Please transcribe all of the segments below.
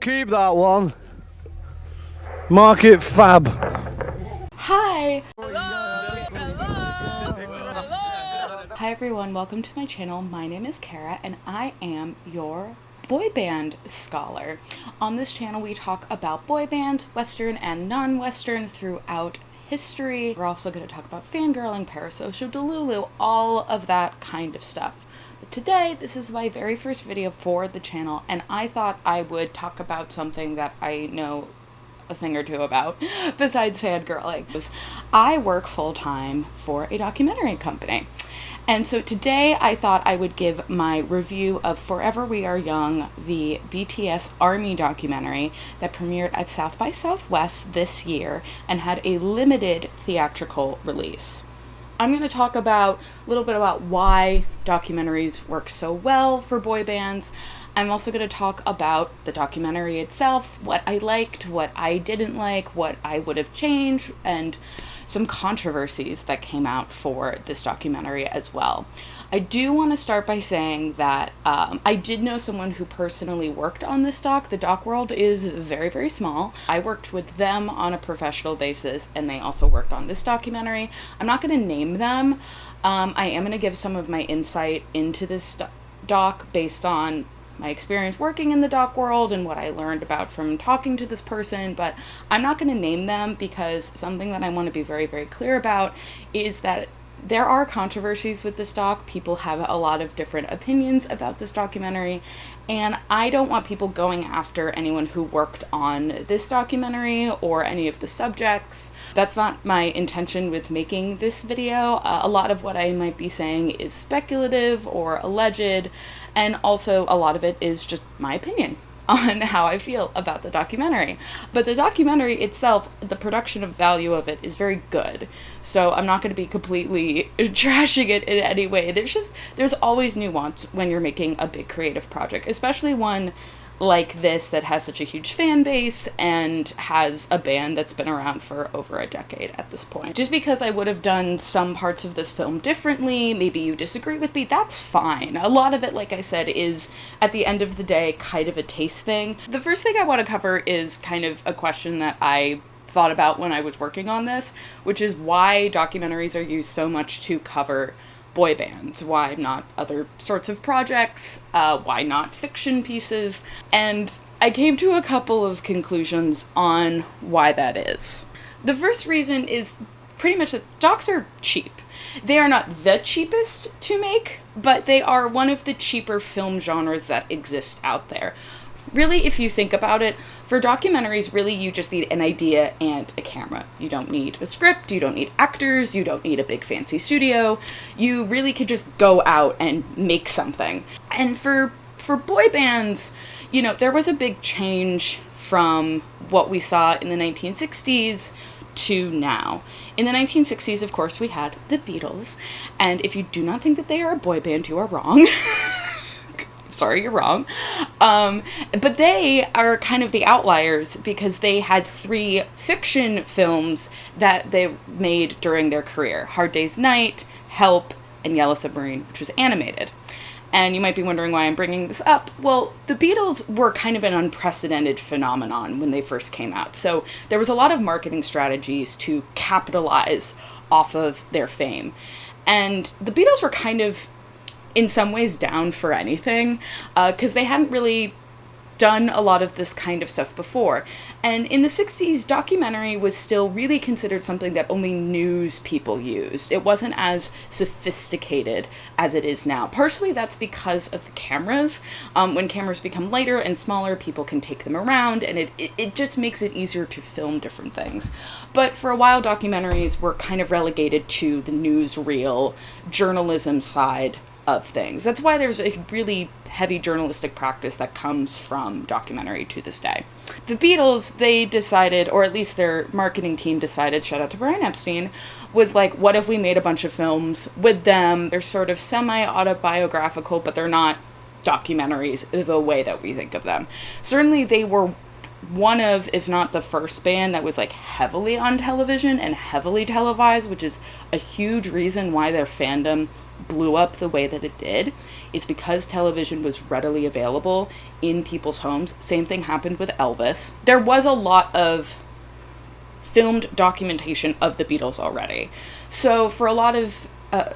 Keep that one. Mark it fab. Hi! Hi everyone, welcome to my channel. My name is Kara and I am your boy band scholar. On this channel we talk about boy bands, Western and non-Western, throughout history. We're also going to talk about fangirling, parasocial delulu, all of that kind of stuff. But today, this is my very first video for the channel, and I thought I would talk about something that I know a thing or two about, besides fangirling. I work full-time for a documentary company. And so today I thought I would give my review of Forever We Are Young, the BTS ARMY documentary that premiered at South by Southwest this year and had a limited theatrical release. I'm going to talk about a little bit about why documentaries work so well for boy bands. I'm also going to talk about the documentary itself, what I liked, what I didn't like, what I would have changed, and some controversies that came out for this documentary as well. I do want to start by saying that I did know someone who personally worked on this doc. The doc world is very, very small. I worked with them on a professional basis, and they also worked on this documentary. I'm not going to name them. I am going to give some of my insight into this doc based on my experience working in the doc world and what I learned about from talking to this person, but I'm not going to name them because something that I want to be very, very clear about is that there are controversies with this doc. People have a lot of different opinions about this documentary, and I don't want people going after anyone who worked on this documentary or any of the subjects. That's not my intention with making this video. A lot of what I might be saying is speculative or alleged, and also a lot of it is just my opinion on how I feel about the documentary. But the documentary itself, the production of value of it is very good. So I'm not going to be completely trashing it in any way. There's always nuance when you're making a big creative project, especially one like this that has such a huge fan base and has a band that's been around for over a decade at this point. Just because I would have done some parts of this film differently, maybe you disagree with me, that's fine. A lot of it, like I said, is at the end of the day kind of a taste thing. The first thing I want to cover is kind of a question that I thought about when I was working on this, which is why documentaries are used so much to cover boy bands, why not other sorts of projects, why not fiction pieces, and I came to a couple of conclusions on why that is. The first reason is pretty much that docs are cheap. They are not the cheapest to make, but they are one of the cheaper film genres that exist out there. Really, if you think about it, for documentaries, really you just need an idea and a camera. You don't need a script, you don't need actors, you don't need a big fancy studio. You really could just go out and make something. And for boy bands, you know, there was a big change from what we saw in the 1960s to now. In the 1960s, of course, we had the Beatles, and if you do not think that they are a boy band, you are wrong. Sorry, you're wrong. But they are kind of the outliers because they had 3 fiction films that they made during their career. Hard Day's Night, Help, and Yellow Submarine, which was animated. And you might be wondering why I'm bringing this up. Well, the Beatles were kind of an unprecedented phenomenon when they first came out. So there was a lot of marketing strategies to capitalize off of their fame. And the Beatles were kind of in some ways down for anything, because they hadn't really done a lot of this kind of stuff before. And in the 60s, documentary was still really considered something that only news people used. It wasn't as sophisticated as it is now. Partially that's because of the cameras. When cameras become lighter and smaller, people can take them around, and it just makes it easier to film different things. But for a while, documentaries were kind of relegated to the newsreel journalism side of things. That's why there's a really heavy journalistic practice that comes from documentary to this day. The Beatles, they decided, or at least their marketing team decided, shout out to Brian Epstein, was like, what if we made a bunch of films with them? They're sort of semi-autobiographical, but they're not documentaries the way that we think of them. Certainly they were one of, if not the first band that was like heavily on television and heavily televised, which is a huge reason why their fandom blew up the way that it did. It's because television was readily available in people's homes. Same thing happened with Elvis. There was a lot of filmed documentation of the Beatles already. So for a lot of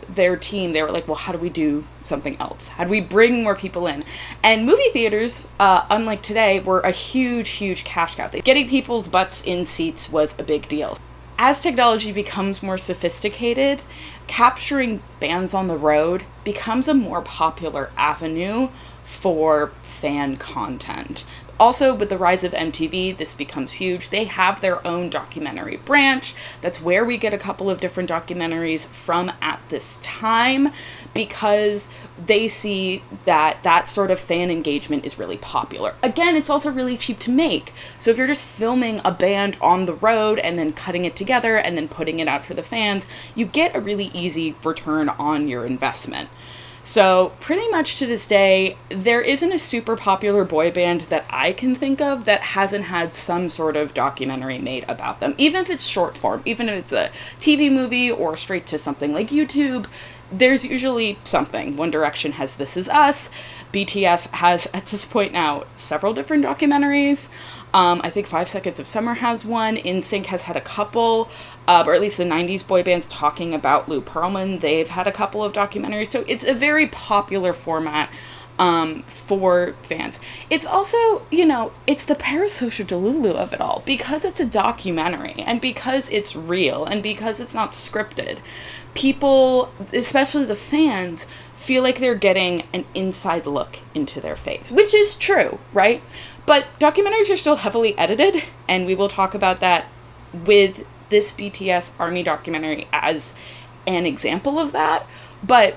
their team, they were like, well, how do we do something else? How do we bring more people in? And movie theaters, unlike today, were a huge, huge cash cow. Getting people's butts in seats was a big deal. As technology becomes more sophisticated, capturing bands on the road becomes a more popular avenue for fan content. Also, with the rise of MTV, this becomes huge. They have their own documentary branch. That's where we get a couple of different documentaries from at this time, because they see that that sort of fan engagement is really popular. Again, it's also really cheap to make. So if you're just filming a band on the road and then cutting it together and then putting it out for the fans, you get a really easy return on your investment. So pretty much to this day, there isn't a super popular boy band that I can think of that hasn't had some sort of documentary made about them. Even if it's short form, even if it's a TV movie or straight to something like YouTube, there's usually something. One Direction has This Is Us. BTS has, at this point now, several different documentaries. I think 5 Seconds of Summer has one. NSYNC has had a couple, or at least the 90s boy bands talking about Lou Pearlman. They've had a couple of documentaries. So it's a very popular format for fans. It's also, it's the parasocial delulu of it all, because it's a documentary and because it's real and because it's not scripted. People, especially the fans, feel like they're getting an inside look into their faves, which is true, right? But documentaries are still heavily edited, and we will talk about that with this BTS ARMY documentary as an example of that. But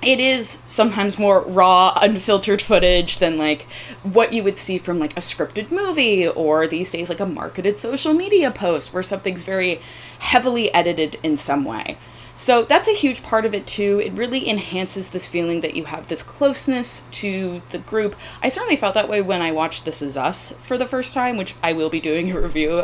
it is sometimes more raw, unfiltered footage than like what you would see from like a scripted movie, or these days like a marketed social media post where something's very heavily edited in some way. So that's a huge part of it too. It really enhances this feeling that you have this closeness to the group. I certainly felt that way when I watched This Is Us for the first time, which I will be doing a review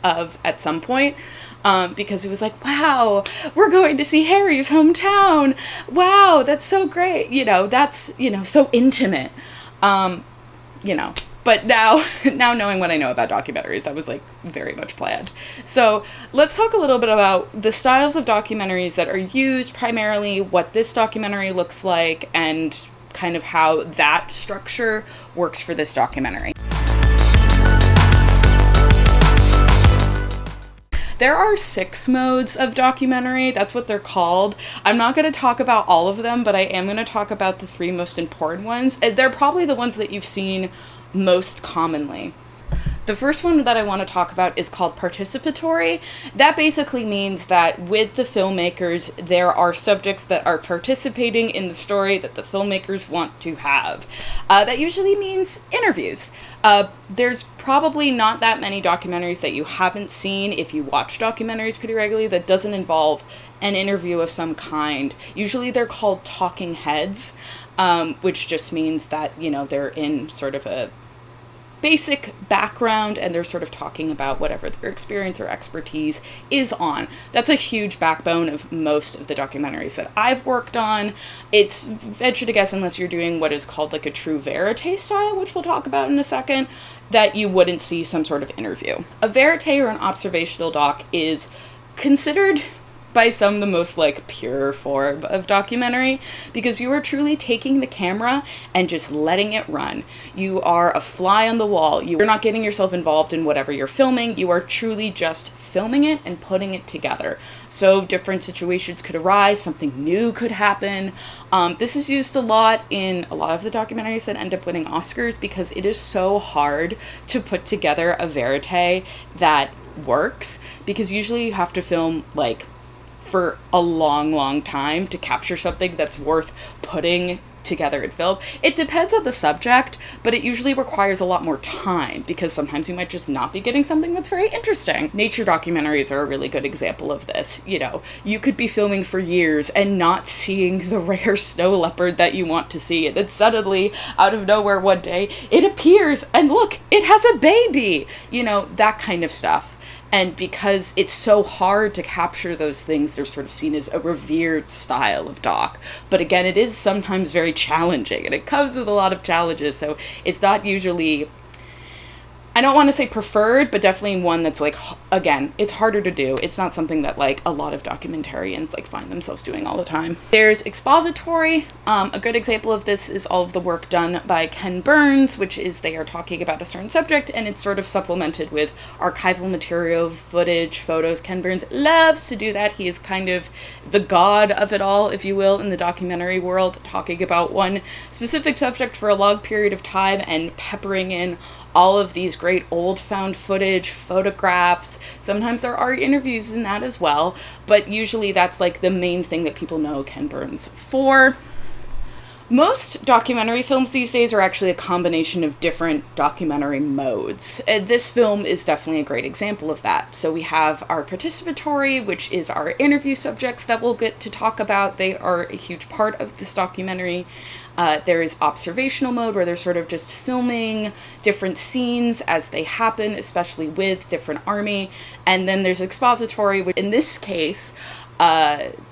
of at some point, because it was like, wow, we're going to see Harry's hometown. Wow, that's so great. That's, so intimate. But now knowing what I know about documentaries, that was like very much planned. So let's talk a little bit about the styles of documentaries that are used, primarily what this documentary looks like, and kind of how that structure works for this documentary. There are 6 modes of documentary. That's what they're called. I'm not going to talk about all of them, but I am going to talk about the 3 most important ones. They're probably the ones that you've seen most commonly. The first one that I want to talk about is called participatory. That basically means that with the filmmakers, there are subjects that are participating in the story that the filmmakers want to have. That usually means interviews. There's probably not that many documentaries that you haven't seen, if you watch documentaries pretty regularly, that doesn't involve an interview of some kind. Usually they're called talking heads, which just means that, they're in sort of a basic background and they're sort of talking about whatever their experience or expertise is on. That's a huge backbone of most of the documentaries that I've worked on. It's venture to guess, unless you're doing what is called like a true verite style, which we'll talk about in a second, that you wouldn't see some sort of interview. A verite or an observational doc is considered by some the most like pure form of documentary, because you are truly taking the camera and just letting it run. You are a fly on the wall. You're not getting yourself involved in whatever you're filming. You are truly just filming it and putting it together. So different situations could arise, something new could happen. This is used a lot in a lot of the documentaries that end up winning Oscars, because it is so hard to put together a verite that works, because usually you have to film like for a long, long time to capture something that's worth putting together in film. It depends on the subject, but it usually requires a lot more time because sometimes you might just not be getting something that's very interesting. Nature documentaries are a really good example of this. You know, you could be filming for years and not seeing the rare snow leopard that you want to see, and then suddenly, out of nowhere one day, it appears and look, it has a baby! You know, that kind of stuff. And because it's so hard to capture those things, they're sort of seen as a revered style of doc. But again, it is sometimes very challenging, and it comes with a lot of challenges, so it's not usually, I don't want to say preferred, but definitely one that's like, again, it's harder to do. It's not something that like a lot of documentarians like find themselves doing all the time. There's expository. A good example of this is all of the work done by Ken Burns, which is they are talking about a certain subject and it's sort of supplemented with archival material, footage, photos. Ken Burns loves to do that. He is kind of the god of it all, if you will, in the documentary world, talking about one specific subject for a long period of time and peppering in all of these great old found footage, photographs. Sometimes there are interviews in that as well, but usually that's like the main thing that people know Ken Burns for. Most documentary films these days are actually a combination of different documentary modes. This film is definitely a great example of that. So we have our participatory, which is our interview subjects that we'll get to talk about. They are a huge part of this documentary. There is observational mode, where they're sort of just filming different scenes as they happen, especially with different army. And then there's expository, which in this case,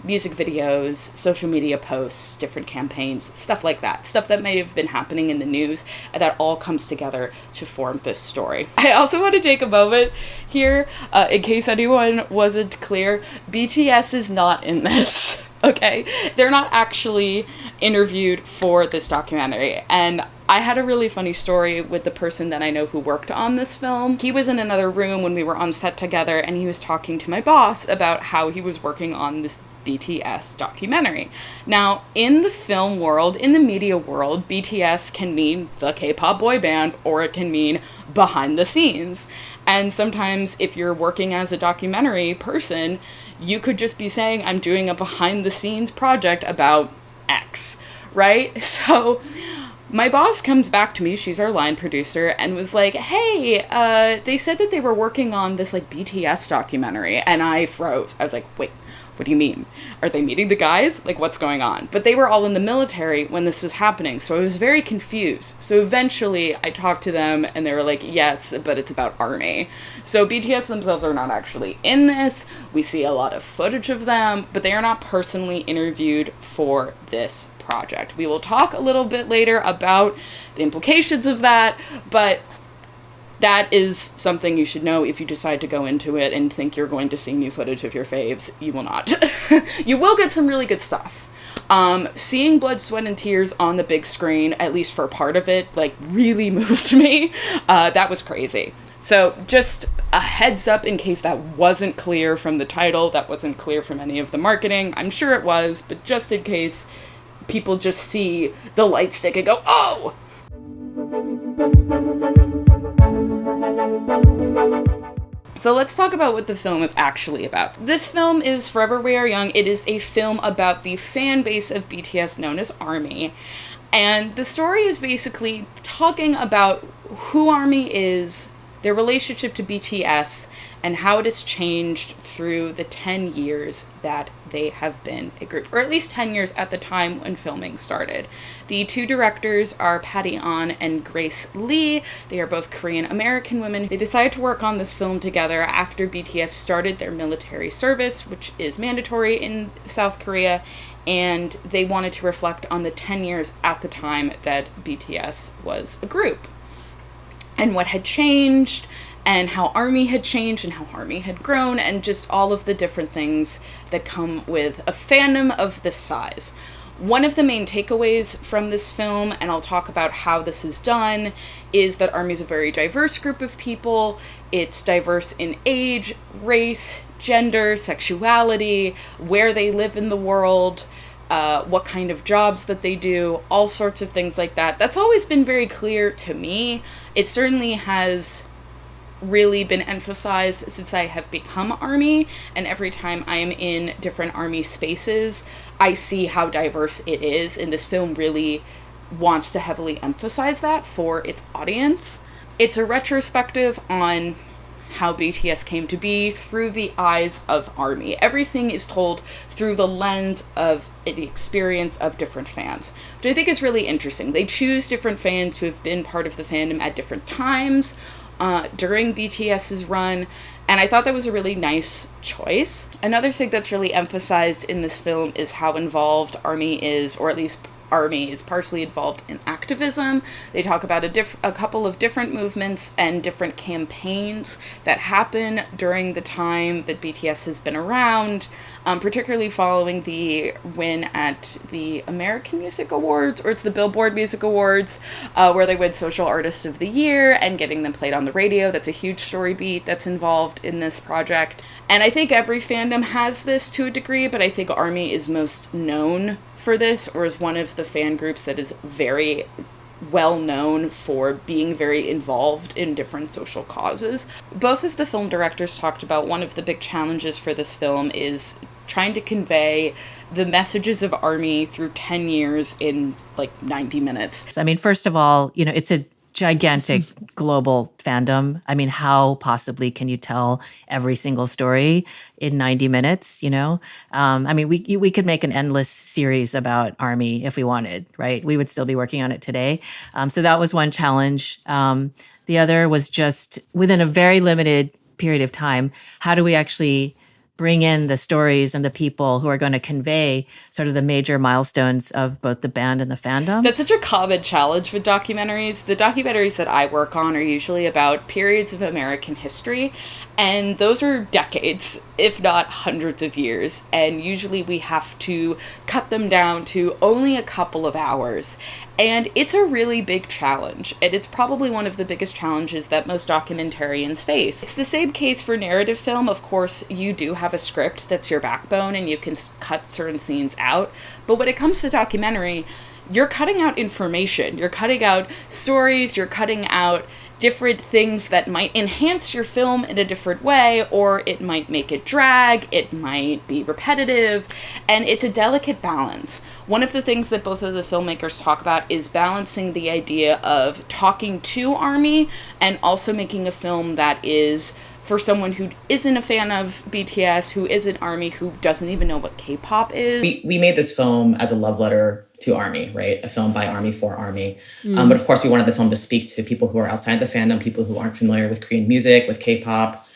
music videos, social media posts, different campaigns, stuff like that. Stuff that may have been happening in the news, and that all comes together to form this story. I also want to take a moment here, in case anyone wasn't clear, BTS is not in this. Okay, they're not actually interviewed for this documentary, and I had a really funny story with the person that I know who worked on this film. He was in another room when we were on set together, and he was talking to my boss about how he was working on this BTS documentary. Now, in the film world, in the media world, BTS can mean the K-pop boy band, or it can mean behind the scenes. And sometimes if you're working as a documentary person, you could just be saying, I'm doing a behind the scenes project about X, right? So my boss comes back to me, she's our line producer, and was like, hey, they said that they were working on this like BTS documentary, and I froze. I was like, wait, what do you mean? Are they meeting the guys? Like, what's going on? But they were all in the military when this was happening, so I was very confused. So eventually I talked to them and they were like, yes, but it's about army. So BTS themselves are not actually in this. We see a lot of footage of them, but they are not personally interviewed for this project. We will talk a little bit later about the implications of that, but that is something you should know if you decide to go into it and think you're going to see new footage of your faves. You will not. You will get some really good stuff. Seeing blood, sweat, and tears on the big screen, at least for part of it, like, really moved me. That was crazy. So just a heads up in case that wasn't clear from the title, that wasn't clear from any of the marketing. I'm sure it was, but just in case people just see the light stick and go, oh! So let's talk about what the film is actually about. This film is Forever We Are Young. It is a film about the fan base of BTS known as ARMY. And the story is basically talking about who ARMY is, their relationship to BTS, and how it has changed through the 10 years that they have been a group, or at least 10 years at the time when filming started. The two directors are Patty Ahn and Grace Lee. They are both Korean American women. They decided to work on this film together after BTS started their military service, which is mandatory in South Korea, and they wanted to reflect on the 10 years at the time that BTS was a group, and what had changed, and how ARMY had changed, and how ARMY had grown, and just all of the different things that come with a fandom of this size. One of the main takeaways from this film, and I'll talk about how this is done, is that ARMY is a very diverse group of people. It's diverse in age, race, gender, sexuality, where they live in the world, what kind of jobs that they do, all sorts of things like that. That's always been very clear to me. It certainly has really been emphasized since I have become ARMY, and every time I am in different ARMY spaces, I see how diverse it is, and this film really wants to heavily emphasize that for its audience. It's a retrospective on how BTS came to be through the eyes of ARMY. Everything is told through the lens of the experience of different fans, which I think is really interesting. They choose different fans who have been part of the fandom at different times during BTS's run, and I thought that was a really nice choice. Another thing that's really emphasized in this film is how involved ARMY is, or at least ARMY is partially involved in activism. They talk about a couple of different movements and different campaigns that happen during the time that BTS has been around, particularly following the win at the American Music Awards, or it's the Billboard Music Awards, where they win Social Artist of the Year and getting them played on the radio. That's a huge story beat that's involved in this project. And I think every fandom has this to a degree, but I think ARMY is most known for this, or is one of the fan groups that is very well known for being very involved in different social causes. Both of the film directors talked about one of the big challenges for this film is trying to convey the messages of ARMY through 10 years in like 90 minutes. I mean, first of all, it's a gigantic global fandom. I mean, how possibly can you tell every single story in 90 minutes, I mean, we could make an endless series about ARMY if we wanted, right? We would still be working on it today. So that was one challenge. The other was just within a very limited period of time, how do we actually bring in the stories and the people who are going to convey sort of the major milestones of both the band and the fandom? That's such a common challenge with documentaries. The documentaries that I work on are usually about periods of American history, and those are decades, if not hundreds of years, and usually we have to cut them down to only a couple of hours. And it's a really big challenge, and it's probably one of the biggest challenges that most documentarians face. It's the same case for narrative film. Of course, you do have a script that's your backbone, and you can cut certain scenes out. But when it comes to documentary, you're cutting out information. You're cutting out stories. You're cutting out different things that might enhance your film in a different way, or it might make it drag, it might be repetitive, and it's a delicate balance. One of the things that both of the filmmakers talk about is balancing the idea of talking to ARMY and also making a film that is for someone who isn't a fan of BTS, who isn't ARMY, who doesn't even know what K-pop is. We made this film as a love letter to ARMY, right? A film by ARMY for ARMY. But of course, we wanted the film to speak to people who are outside the fandom, people who aren't familiar with Korean music, with K-pop,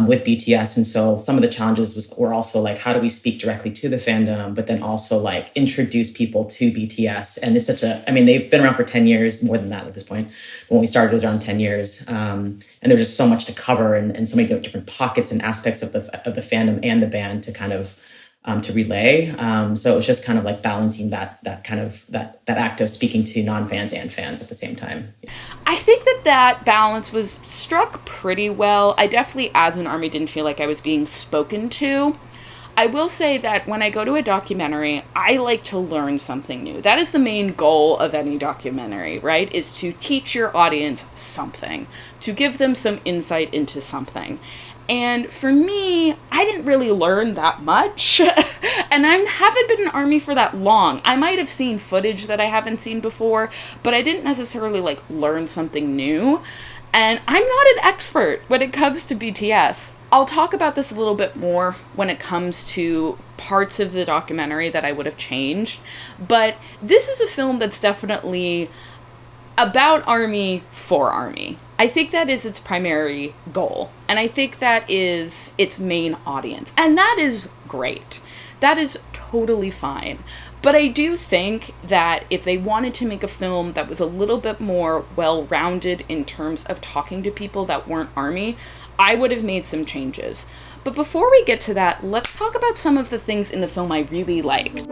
with BTS. And so some of the challenges were also like, how do we speak directly to the fandom, but then also like introduce people to BTS? And it's they've been around for 10 years, more than that at this point. When we started, it was around 10 years. And there's just so much to cover and so many different pockets and aspects of the fandom and the band to kind of to relay. So it was just kind of like balancing that act of speaking to non-fans and fans at the same time. I think that balance was struck pretty well. I definitely, as an ARMY, didn't feel like I was being spoken to. I will say that when I go to a documentary, I like to learn something new. That is the main goal of any documentary, right? Is to teach your audience something, to give them some insight into something. And for me, I didn't really learn that much. And I haven't been in ARMY for that long. I might have seen footage that I haven't seen before, but I didn't necessarily learn something new. And I'm not an expert when it comes to BTS. I'll talk about this a little bit more when it comes to parts of the documentary that I would have changed. But this is a film that's definitely about ARMY for ARMY. I think that is its primary goal. And I think that is its main audience. And that is great. That is totally fine. But I do think that if they wanted to make a film that was a little bit more well-rounded in terms of talking to people that weren't ARMY, I would have made some changes. But before we get to that, let's talk about some of the things in the film I really liked.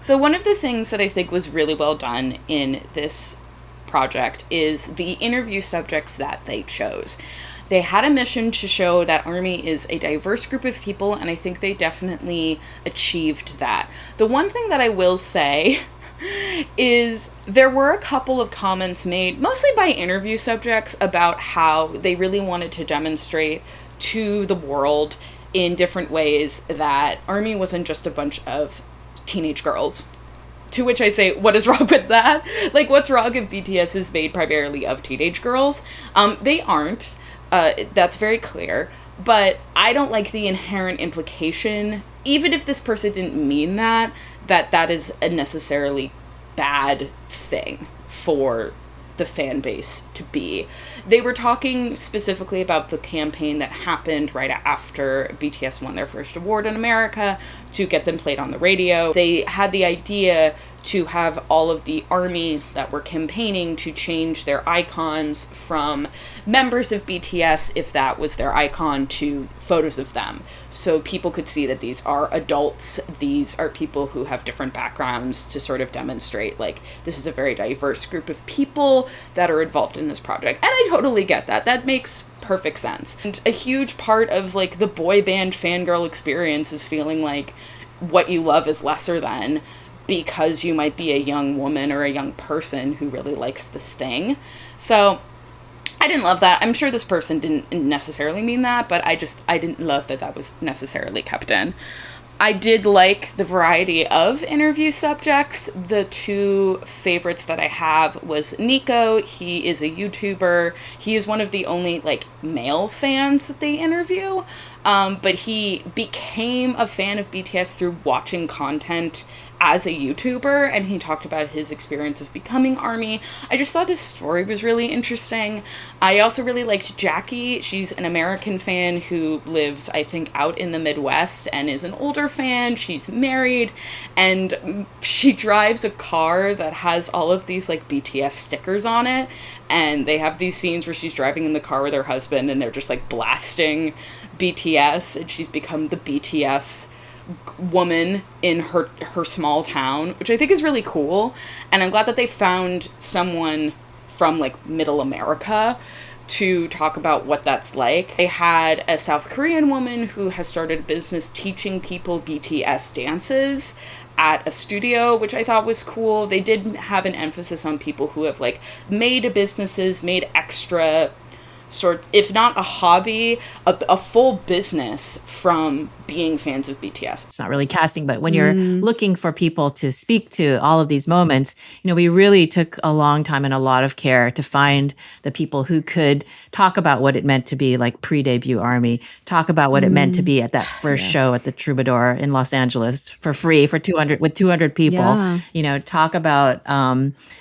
So one of the things that I think was really well done in this project is the interview subjects that they chose. They had a mission to show that ARMY is a diverse group of people, and I think they definitely achieved that. The one thing that I will say is there were a couple of comments made, mostly by interview subjects, about how they really wanted to demonstrate to the world in different ways that ARMY wasn't just a bunch of teenage girls. To which I say, what is wrong with that? Like, what's wrong if BTS is made primarily of teenage girls? They aren't. That's very clear. But I don't like the inherent implication, even if this person didn't mean that, that is a necessarily bad thing for the fan base to be. They were talking specifically about the campaign that happened right after BTS won their first award in America to get them played on the radio. They had the idea to have all of the armies that were campaigning to change their icons from members of BTS, if that was their icon, to photos of them. So people could see that these are adults, these are people who have different backgrounds, to sort of demonstrate, like, this is a very diverse group of people that are involved in this project. And I totally get that. That makes perfect sense. And a huge part of, like, the boy band fangirl experience is feeling like what you love is lesser than, because you might be a young woman or a young person who really likes this thing. So I didn't love that. I'm sure this person didn't necessarily mean that, but I didn't love that that was necessarily kept in. I did like the variety of interview subjects. The two favorites that I have was Nico. He is a YouTuber. He is one of the only, like, male fans that they interview. But he became a fan of BTS through watching content as a YouTuber, and he talked about his experience of becoming ARMY. I just thought his story was really interesting. I also really liked Jackie. She's an American fan who lives, I think, out in the Midwest and is an older fan. She's married, and she drives a car that has all of these, like, BTS stickers on it, and they have these scenes where she's driving in the car with her husband, and they're just, like, blasting BTS, and she's become the BTS woman in her small town, which I think is really cool. And I'm glad that they found someone from, like, middle America to talk about what that's like. They had a South Korean woman who has started a business teaching people BTS dances at a studio, which I thought was cool. They did have an emphasis on people who have, like, made businesses, made extra sorts, if not a hobby, a full business from being fans of BTS. It's not really casting, but when you're looking for people to speak to all of these moments, you know, we really took a long time and a lot of care to find the people who could talk about what it meant to be, like, pre-debut ARMY, talk about what it meant to be at that first show at the Troubadour in Los Angeles for free for 200 people. Yeah. You know, talk about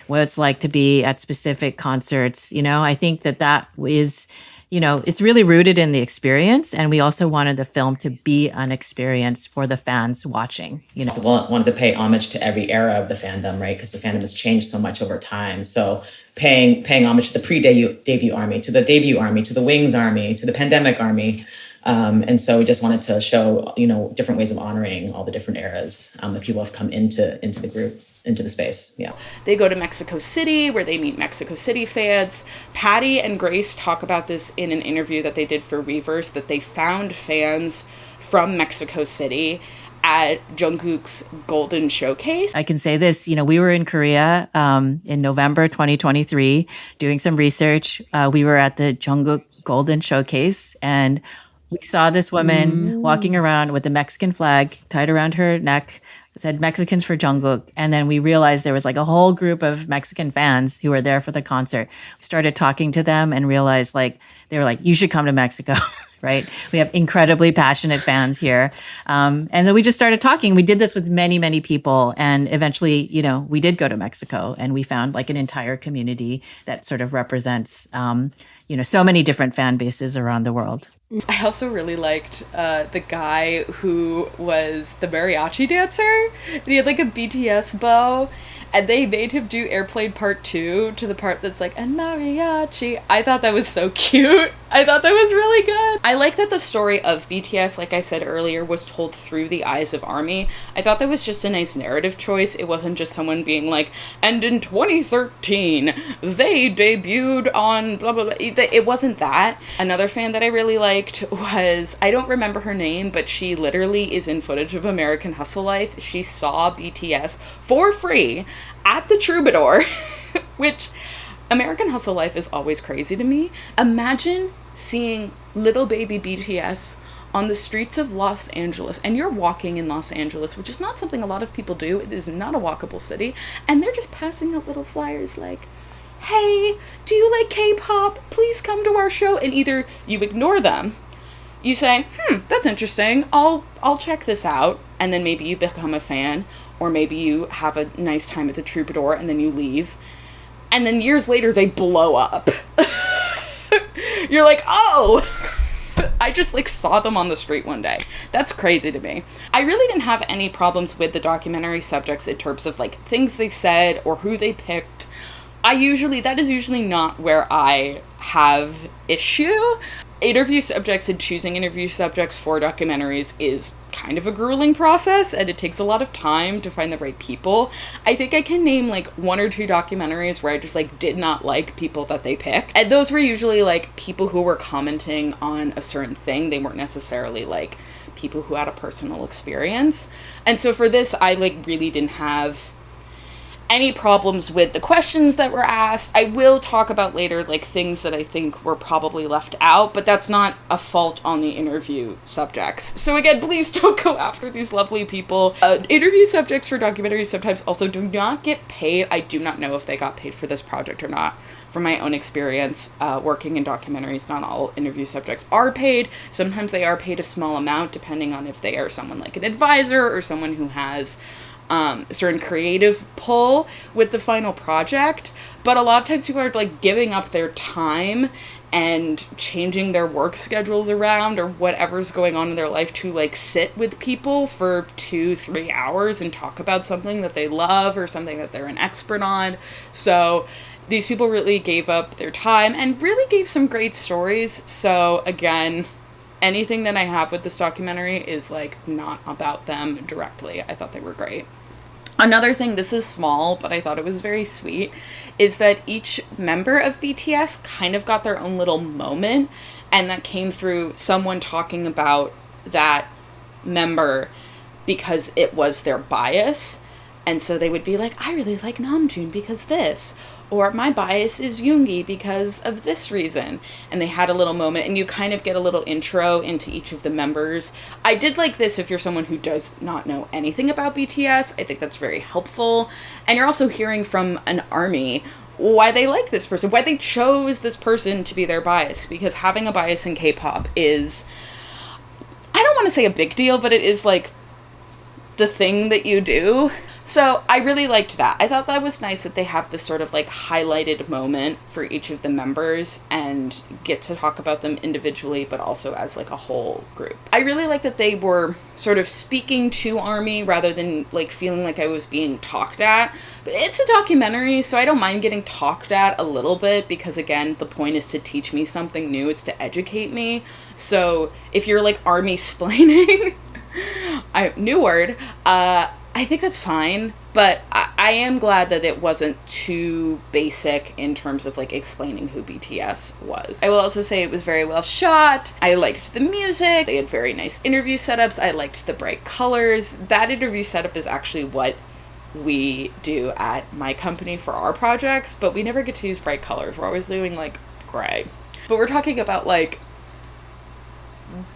what it's like to be at specific concerts. You know, I think that is, you know, it's really rooted in the experience. And we also wanted the film to be an experience for the fans watching, you know. So wanted to pay homage to every era of the fandom, right? Because the fandom has changed so much over time. So paying homage to the pre-debut ARMY, to the debut ARMY, to the Wings ARMY, to the pandemic ARMY. And so we just wanted to show, you know, different ways of honoring all the different eras that people have come into the group, into the space. Yeah. They go to Mexico City, where they meet Mexico City fans. Patty and Grace talk about this in an interview that they did for Reverse, that they found fans from Mexico City at Jungkook's Golden Showcase. I can say this, you know, we were in Korea in November 2023 doing some research. We were at the Jungkook Golden Showcase, and we saw this woman walking around with the Mexican flag tied around her neck. It said Mexicans for Jungkook. And then we realized there was, like, a whole group of Mexican fans who were there for the concert. We started talking to them and realized, like, they were like, you should come to Mexico, right? We have incredibly passionate fans here. And then we just started talking. We did this with many, many people. And eventually, you know, we did go to Mexico, and we found, like, an entire community that sort of represents, you know, so many different fan bases around the world. I also really liked the guy who was the mariachi dancer. And he had, like, a BTS bow, and they made him do Airplane Part 2 to the part that's like, and mariachi. I thought that was so cute. I thought that was really good. I like that the story of BTS, like I said earlier, was told through the eyes of ARMY. I thought that was just a nice narrative choice. It wasn't just someone being like, and in 2013, they debuted on blah, blah, blah. It wasn't that. Another fan that I really liked was, I don't remember her name, but she literally is in footage of American Hustle Life. She saw BTS for free at the Troubadour, which... American Hustle Life is always crazy to me. Imagine seeing little baby BTS on the streets of Los Angeles, and you're walking in Los Angeles, which is not something a lot of people do. It is not a walkable city, and they're just passing out little flyers like, hey, do you like K-pop? Please come to our show. And either you ignore them, you say, that's interesting, I'll check this out, and then maybe you become a fan, or maybe you have a nice time at the Troubadour and then you leave. And then years later, they blow up. You're like, oh, I just like saw them on the street one day. That's crazy to me. I really didn't have any problems with the documentary subjects in terms of like things they said or who they picked. That is usually not where I have issue. Interview subjects and choosing interview subjects for documentaries is kind of a grueling process, and it takes a lot of time to find the right people. I think I can name like 1 or 2 documentaries where I just like did not like people that they picked. And those were usually like people who were commenting on a certain thing. They weren't necessarily like people who had a personal experience. And so for this, I like really didn't have any problems with the questions that were asked. I will talk about later, like, things that I think were probably left out, but that's not a fault on the interview subjects. So again, please don't go after these lovely people. Interview subjects for documentaries sometimes also do not get paid. I do not know if they got paid for this project or not. From my own experience, working in documentaries, not all interview subjects are paid. Sometimes they are paid a small amount, depending on if they are someone like an advisor or someone who has a certain creative pull with the final project. But a lot of times people are like giving up their time and changing their work schedules around or whatever's going on in their life to like sit with people for 2-3 hours and talk about something that they love or something that they're an expert on. So these people really gave up their time and really gave some great stories. So again, anything that I have with this documentary is like not about them directly. I thought they were great. Another thing, this is small, but I thought it was very sweet, is that each member of BTS kind of got their own little moment, and that came through someone talking about that member because it was their bias. And so they would be like, I really like Namjoon because this, or my bias is Yoongi because of this reason. And they had a little moment, and you kind of get a little intro into each of the members. I did like this if you're someone who does not know anything about BTS. I think that's very helpful. And you're also hearing from an ARMY why they like this person, why they chose this person to be their bias. Because having a bias in K-pop is, I don't want to say a big deal, but it is like the thing that you do. So I really liked that. I thought that was nice that they have this sort of like highlighted moment for each of the members and get to talk about them individually, but also as like a whole group. I really like that they were sort of speaking to ARMY rather than like feeling like I was being talked at. But it's a documentary, so I don't mind getting talked at a little bit because again, the point is to teach me something new. It's to educate me. So if you're like ARMY splaining, new word, I think that's fine, but I am glad that it wasn't too basic in terms of like explaining who BTS was. I will also say it was very well shot. I liked the music. They had very nice interview setups. I liked the bright colors. That interview setup is actually what we do at my company for our projects, but we never get to use bright colors. We're always doing like gray. But we're talking about like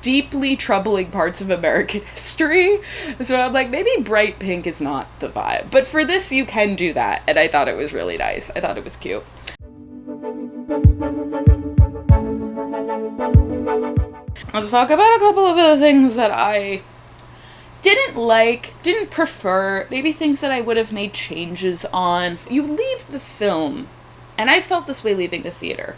deeply troubling parts of American history. So I'm like, maybe bright pink is not the vibe. But for this, you can do that. And I thought it was really nice. I thought it was cute. Let's talk about a couple of other things that I didn't prefer, maybe things that I would have made changes on. You leave the film, and I felt this way leaving the theater,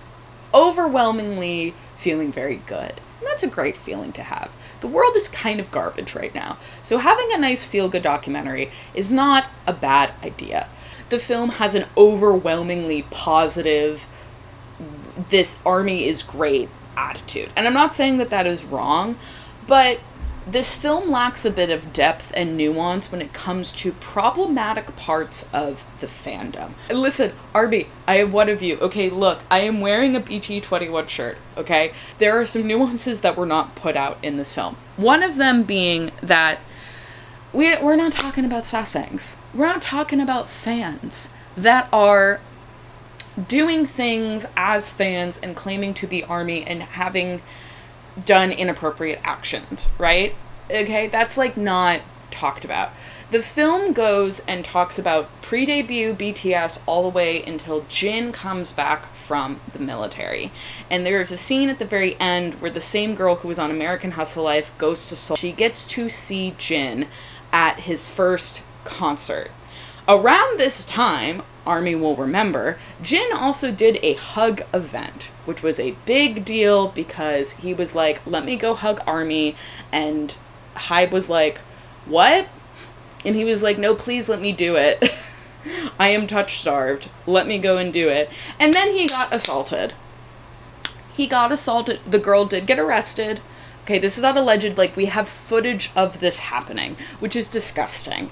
overwhelmingly feeling very good. And that's a great feeling to have. The world is kind of garbage right now. So having a nice feel-good documentary is not a bad idea. The film has an overwhelmingly positive, this ARMY is great attitude. And I'm not saying that that is wrong, but this film lacks a bit of depth and nuance when it comes to problematic parts of the fandom. And listen, Arby, I am one of you. Okay, look, I am wearing a BT21 shirt, okay? There are some nuances that were not put out in this film. One of them being that we're not talking about sasaengs. We're not talking about fans that are doing things as fans and claiming to be ARMY and having done inappropriate actions, right? Okay, that's like not talked about. The film goes and talks about pre-debut BTS all the way until Jin comes back from the military. And there's a scene at the very end where the same girl who was on American Hustle Life goes to Seoul. She gets to see Jin at his first concert. Around this time, ARMY will remember, Jin also did a hug event, which was a big deal because he was like, let me go hug ARMY, and Hybe was like, what? And he was like, no, please let me do it. I am touch-starved. Let me go and do it. And then he got assaulted. The girl did get arrested. Okay, this is not alleged. Like, we have footage of this happening, which is disgusting.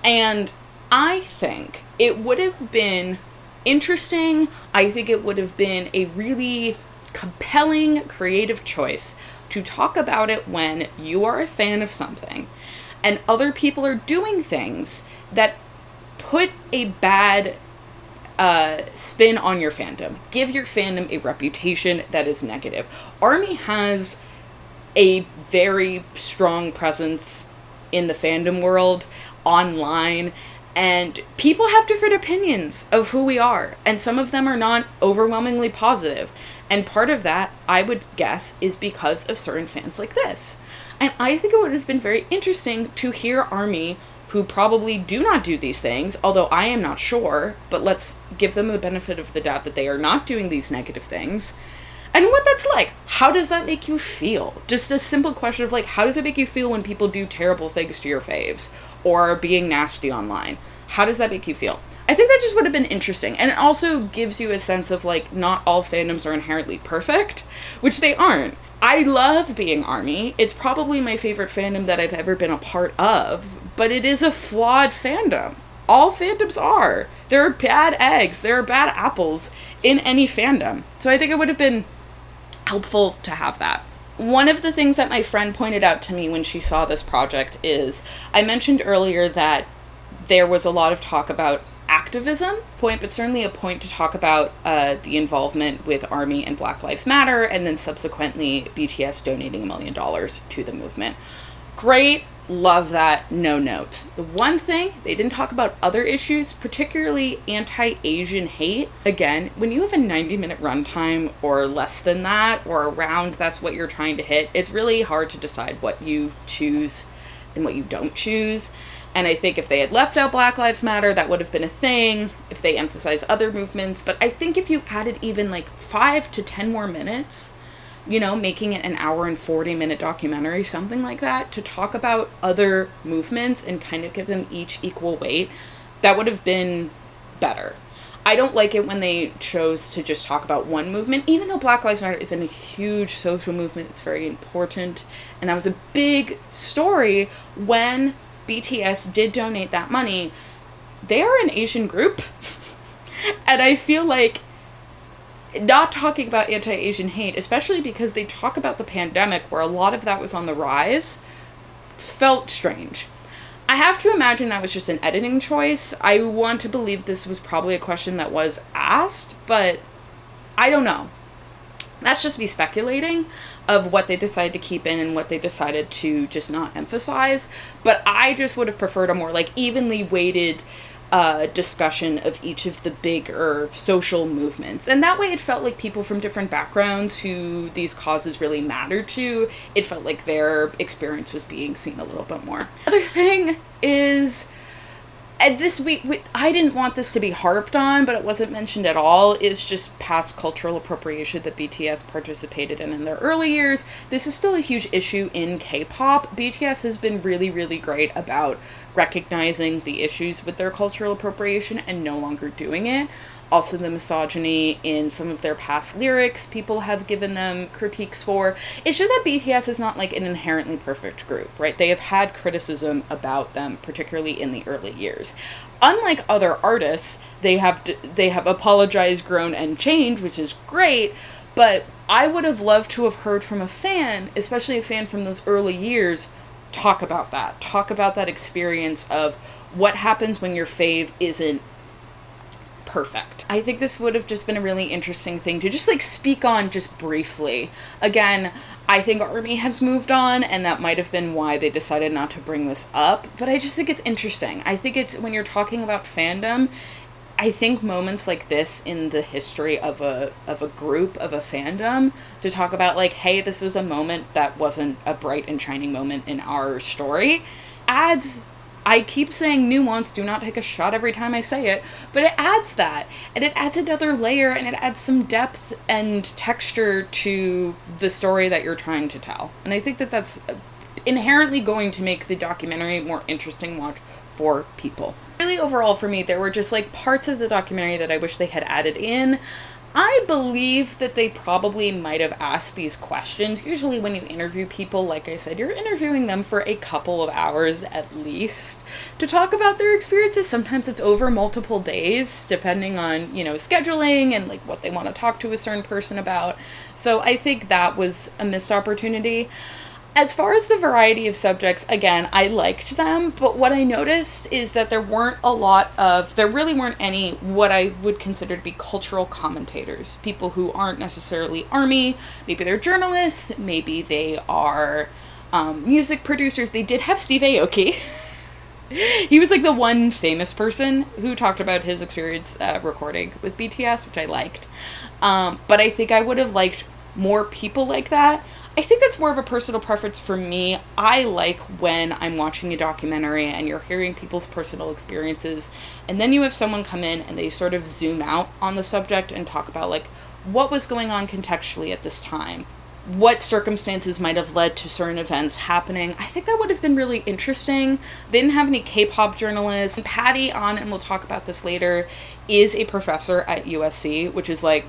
And I think it would have been interesting. I think it would have been a really compelling, creative choice to talk about it when you are a fan of something and other people are doing things that put a bad spin on your fandom. Give your fandom a reputation that is negative. ARMY has a very strong presence in the fandom world, online, and people have different opinions of who we are, and some of them are not overwhelmingly positive. And part of that, I would guess, is because of certain fans like this. And I think it would have been very interesting to hear ARMY, who probably do not do these things, although I am not sure, but let's give them the benefit of the doubt that they are not doing these negative things, and what that's like. How does that make you feel? Just a simple question of like, how does it make you feel when people do terrible things to your faves or are being nasty online? How does that make you feel? I think that just would have been interesting. And it also gives you a sense of like, not all fandoms are inherently perfect, which they aren't. I love being ARMY. It's probably my favorite fandom that I've ever been a part of, but it is a flawed fandom. All fandoms are. There are bad eggs, there are bad apples in any fandom. So I think it would have been helpful to have that. One of the things that my friend pointed out to me when she saw this project is, I mentioned earlier that there was a lot of talk about activism but certainly a point to talk about the involvement with ARMY and Black Lives Matter, and then subsequently BTS donating $1 million to the movement. Great, love that, no notes. The one thing, they didn't talk about other issues, particularly anti-Asian hate. Again, when you have a 90-minute runtime or less than that, or around that's what you're trying to hit, it's really hard to decide what you choose and what you don't choose. And I think if they had left out Black Lives Matter, that would have been a thing, if they emphasized other movements. But I think if you added even like 5 to 10 more minutes, you know, making it an hour and 40-minute documentary, something like that, to talk about other movements and kind of give them each equal weight, that would have been better. I don't like it when they chose to just talk about one movement, even though Black Lives Matter isn't a huge social movement. It's very important. And that was a big story when BTS did donate that money. They are an Asian group. And I feel like not talking about anti-Asian hate, especially because they talk about the pandemic where a lot of that was on the rise, felt strange. I have to imagine that was just an editing choice. I want to believe this was probably a question that was asked, but I don't know. That's just me speculating of what they decided to keep in and what they decided to just not emphasize. But I just would have preferred a more like evenly weighted discussion of each of the bigger social movements. And that way it felt like people from different backgrounds who these causes really mattered to, it felt like their experience was being seen a little bit more. Other thing is, and this week, I didn't want this to be harped on, but it wasn't mentioned at all, is just past cultural appropriation that BTS participated in their early years. This is still a huge issue in K-pop. BTS has been really, really great about recognizing the issues with their cultural appropriation and no longer doing it. Also, the misogyny in some of their past lyrics, people have given them critiques for. It's just that BTS is not like an inherently perfect group, right? They have had criticism about them, particularly in the early years. Unlike other artists, they have apologized, grown, and changed, which is great. But I would have loved to have heard from a fan, especially a fan from those early years, talk about that experience of what happens when your fave isn't perfect. I think this would have just been a really interesting thing to just like speak on just briefly. Again, I think ARMY has moved on, and that might have been why they decided not to bring this up, but I just think it's interesting. I think it's, when you're talking about fandom, I think moments like this in the history of a group, of a fandom, to talk about like, hey, this was a moment that wasn't a bright and shining moment in our story, adds, I keep saying nuance, do not take a shot every time I say it, but it adds that, and it adds another layer, and it adds some depth and texture to the story that you're trying to tell. And I think that that's inherently going to make the documentary more interesting watch for people. Really, overall for me, there were just like parts of the documentary that I wish they had added in. I believe that they probably might have asked these questions. Usually when you interview people, like I said, you're interviewing them for a couple of hours at least to talk about their experiences. Sometimes it's over multiple days, depending on, you know, scheduling and like what they want to talk to a certain person about. So I think that was a missed opportunity. As far as the variety of subjects, again, I liked them, but what I noticed is that there really weren't any what I would consider to be cultural commentators. People who aren't necessarily ARMY, maybe they're journalists, maybe they are music producers. They did have Steve Aoki. He was like the one famous person who talked about his experience recording with BTS, which I liked. But I think I would have liked more people like that. I think that's more of a personal preference for me. I like when I'm watching a documentary and you're hearing people's personal experiences, and then you have someone come in and they sort of zoom out on the subject and talk about like what was going on contextually at this time, what circumstances might have led to certain events happening. I think that would have been really interesting. They didn't have any K-pop journalists. Patty and we'll talk about this later, is a professor at USC, which is like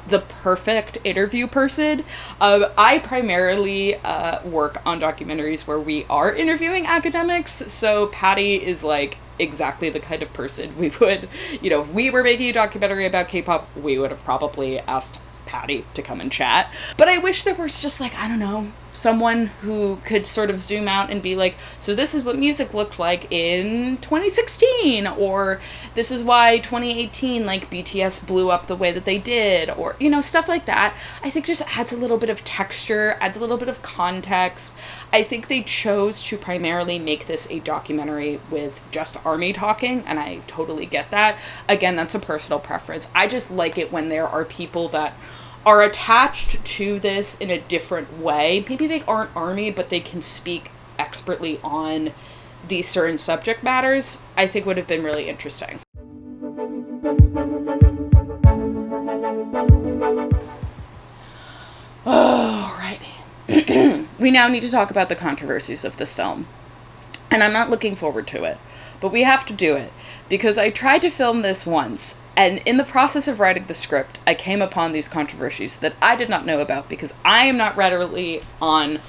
the perfect interview person. I primarily work on documentaries where we are interviewing academics, so Patty is like exactly the kind of person we would, you know, if we were making a documentary about K-pop, we would have probably asked Patty to come and chat. But I wish there was just like, I don't know, someone who could sort of zoom out and be like, so this is what music looked like in 2016, or this is why 2018 like BTS blew up the way that they did, or, you know, stuff like that. I think just adds a little bit of texture, adds a little bit of context. I think they chose to primarily make this a documentary with just ARMY talking, and I totally get that. Again, that's a personal preference. I just like it when there are people that are attached to this in a different way. Maybe they aren't ARMY, but they can speak expertly on these certain subject matters. I think would have been really interesting. Alrighty. We now need to talk about the controversies of this film. And I'm not looking forward to it, but we have to do it because I tried to film this once, and in the process of writing the script, I came upon these controversies that I did not know about because I am not readily on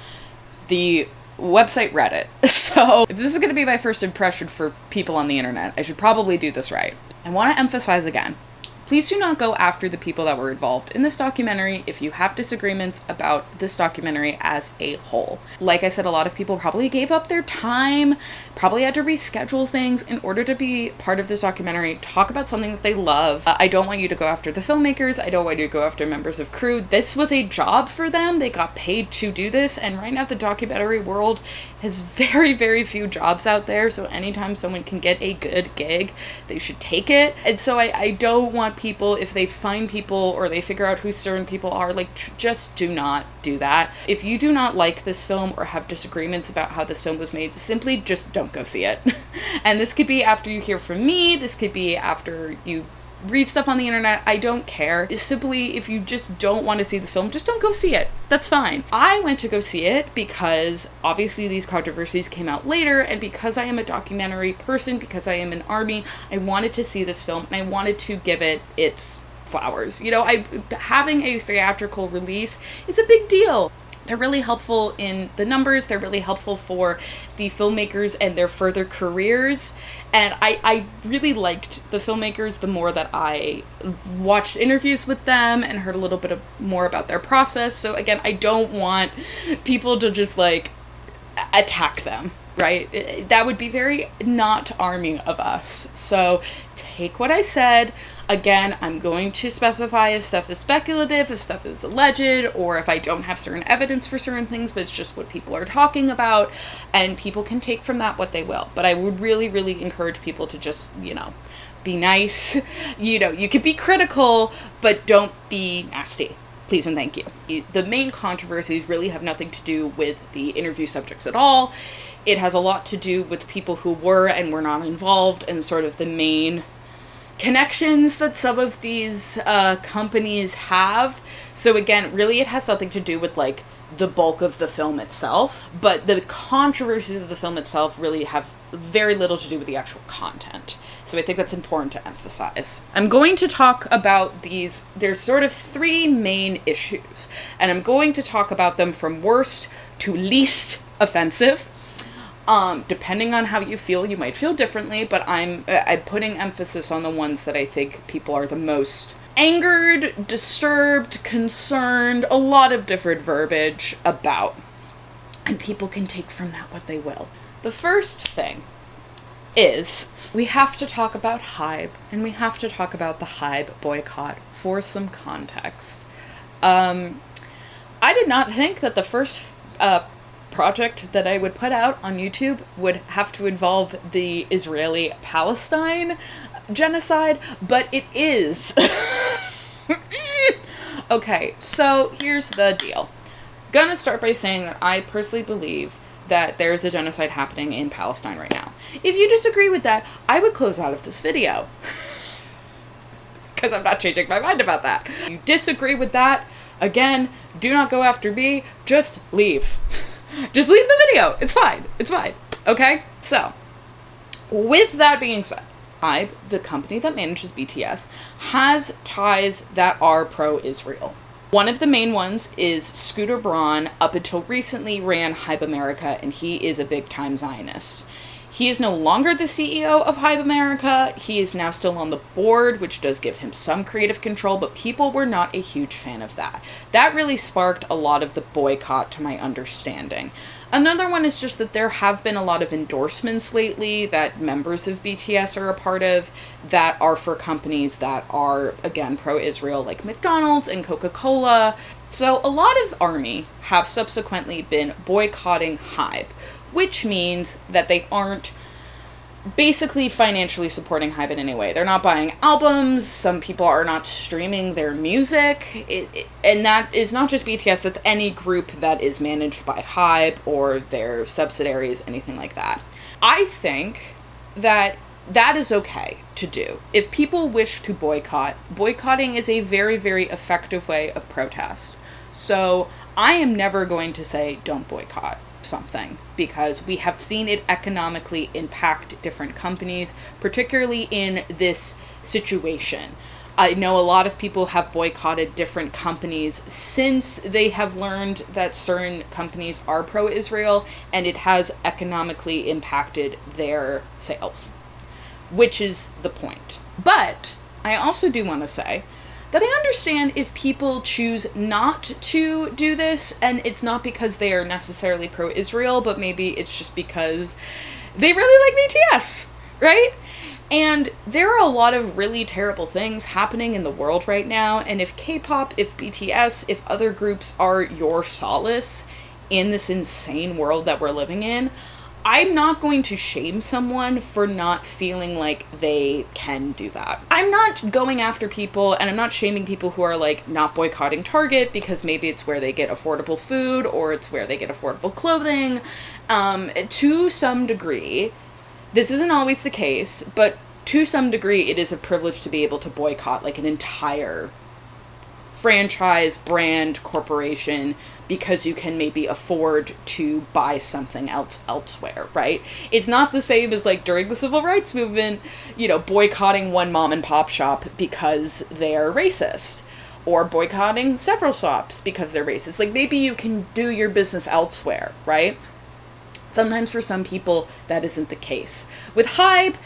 the website Reddit. So if this is going to be my first impression for people on the internet, I should probably do this right. I want to emphasize again, please do not go after the people that were involved in this documentary if you have disagreements about this documentary as a whole. Like I said, a lot of people probably gave up their time, probably had to reschedule things in order to be part of this documentary, talk about something that they love. I don't want you to go after the filmmakers. I don't want you to go after members of crew. This was a job for them. They got paid to do this. And right now the documentary world has very, very few jobs out there. So anytime someone can get a good gig, they should take it. And so I don't want people, if they find people or they figure out who certain people are, like, just do not do that. If you do not like this film or have disagreements about how this film was made, simply just don't go see it. And this could be after you hear from me, this could be after you read stuff on the internet. I don't care. Simply, if you just don't want to see this film, just don't go see it. That's fine. I went to go see it because obviously these controversies came out later, and because I am a documentary person, because I am an army, I wanted to see this film and I wanted to give it its flowers. You know, having a theatrical release is a big deal. They're really helpful in the numbers. They're really helpful for the filmmakers and their further careers. And I really liked the filmmakers the more that I watched interviews with them and heard a little bit more about their process. So again, I don't want people to just like attack them, right? That would be very not arming of us. So take what I said. Again, I'm going to specify if stuff is speculative, if stuff is alleged, or if I don't have certain evidence for certain things, but it's just what people are talking about, and people can take from that what they will. But I would really, really encourage people to just, you know, be nice. You know, you can be critical, but don't be nasty. Please and thank you. The main controversies really have nothing to do with the interview subjects at all. It has a lot to do with people who were and were not involved, and sort of the main connections that some of these companies have. So again, really it has nothing to do with like the bulk of the film itself, but the controversies of the film itself really have very little to do with the actual content. So I think that's important to emphasize. I'm going to talk about these. There's sort of three main issues, and I'm going to talk about them from worst to least offensive. Depending on how you feel, you might feel differently, but I'm putting emphasis on the ones that I think people are the most angered, disturbed, concerned, a lot of different verbiage about. And people can take from that what they will. The first thing is we have to talk about HYBE, and we have to talk about the HYBE boycott for some context. I did not think that the first project that I would put out on YouTube would have to involve the Israeli-Palestine genocide, but it is. Okay, so here's the deal. Gonna start by saying that I personally believe that there's a genocide happening in Palestine right now. If you disagree with that, I would close out of this video. Because I'm not changing my mind about that. If you disagree with that, again, do not go after me, just leave. Just leave the video. It's fine. It's fine. Okay? So, with that being said, HYBE, the company that manages BTS, has ties that are pro-Israel. One of the main ones is Scooter Braun, up until recently ran HYBE America, and he is a big-time Zionist. He is no longer the CEO of HYBE America. He is now still on the board, which does give him some creative control, but people were not a huge fan of that. That really sparked a lot of the boycott, to my understanding. Another one is just that there have been a lot of endorsements lately that members of BTS are a part of that are for companies that are, again, pro-Israel, like McDonald's and Coca-Cola. So a lot of ARMY have subsequently been boycotting HYBE, which means that they aren't basically financially supporting HYBE in any way. They're not buying albums, some people are not streaming their music, and that is not just BTS, that's any group that is managed by HYBE or their subsidiaries, anything like that. I think that that is okay to do. If people wish to boycott, boycotting is a very, very effective way of protest. So I am never going to say don't boycott something, because we have seen it economically impact different companies, particularly in this situation. I know a lot of people have boycotted different companies since they have learned that certain companies are pro-Israel, and it has economically impacted their sales, which is the point. But I also do want to say that I understand if people choose not to do this, and it's not because they are necessarily pro-Israel, but maybe it's just because they really like BTS, right? And there are a lot of really terrible things happening in the world right now, and if K-pop, if BTS, if other groups are your solace in this insane world that we're living in, I'm not going to shame someone for not feeling like they can do that. I'm not going after people, and I'm not shaming people who are like not boycotting Target because maybe it's where they get affordable food or it's where they get affordable clothing. To some degree, this isn't always the case, but to some degree, it is a privilege to be able to boycott like an entire franchise, brand, corporation, because you can maybe afford to buy something else elsewhere, right? It's not the same as like during the civil rights movement, you know, boycotting one mom and pop shop because they're racist, or boycotting several shops because they're racist. Like, maybe you can do your business elsewhere, right? Sometimes for some people that isn't the case. With Hybe,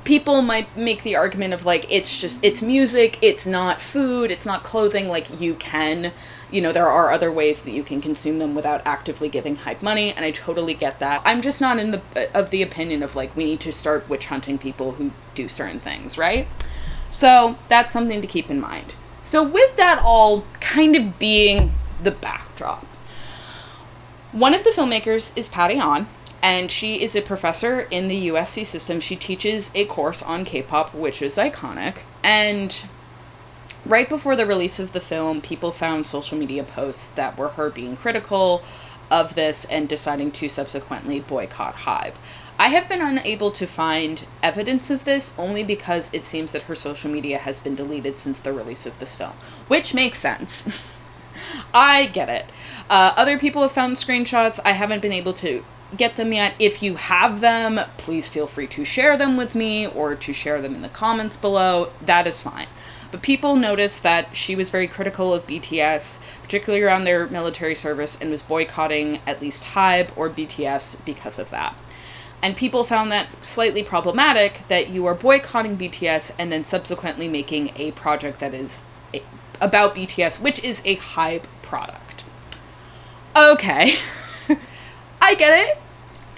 people might make the argument of like, it's music, it's not food, it's not clothing. Like, you can, you know, there are other ways that you can consume them without actively giving Hybe money, and I totally get that. I'm just not of the opinion of like, we need to start witch hunting people who do certain things, right? So that's something to keep in mind. So with that all kind of being the backdrop, one of the filmmakers is Patty Han, and she is a professor in the USC system. She teaches a course on K-pop, which is iconic. And right before the release of the film, people found social media posts that were her being critical of this and deciding to subsequently boycott Hybe. I have been unable to find evidence of this only because it seems that her social media has been deleted since the release of this film, which makes sense. I get it. Other people have found screenshots. I haven't been able to get them yet. If you have them, please feel free to share them with me or to share them in the comments below. That is fine. But people noticed that she was very critical of BTS, particularly around their military service, and was boycotting at least Hybe or BTS because of that. And people found that slightly problematic, that you are boycotting BTS and then subsequently making a project that is about BTS, which is a Hybe product. Okay. I get it.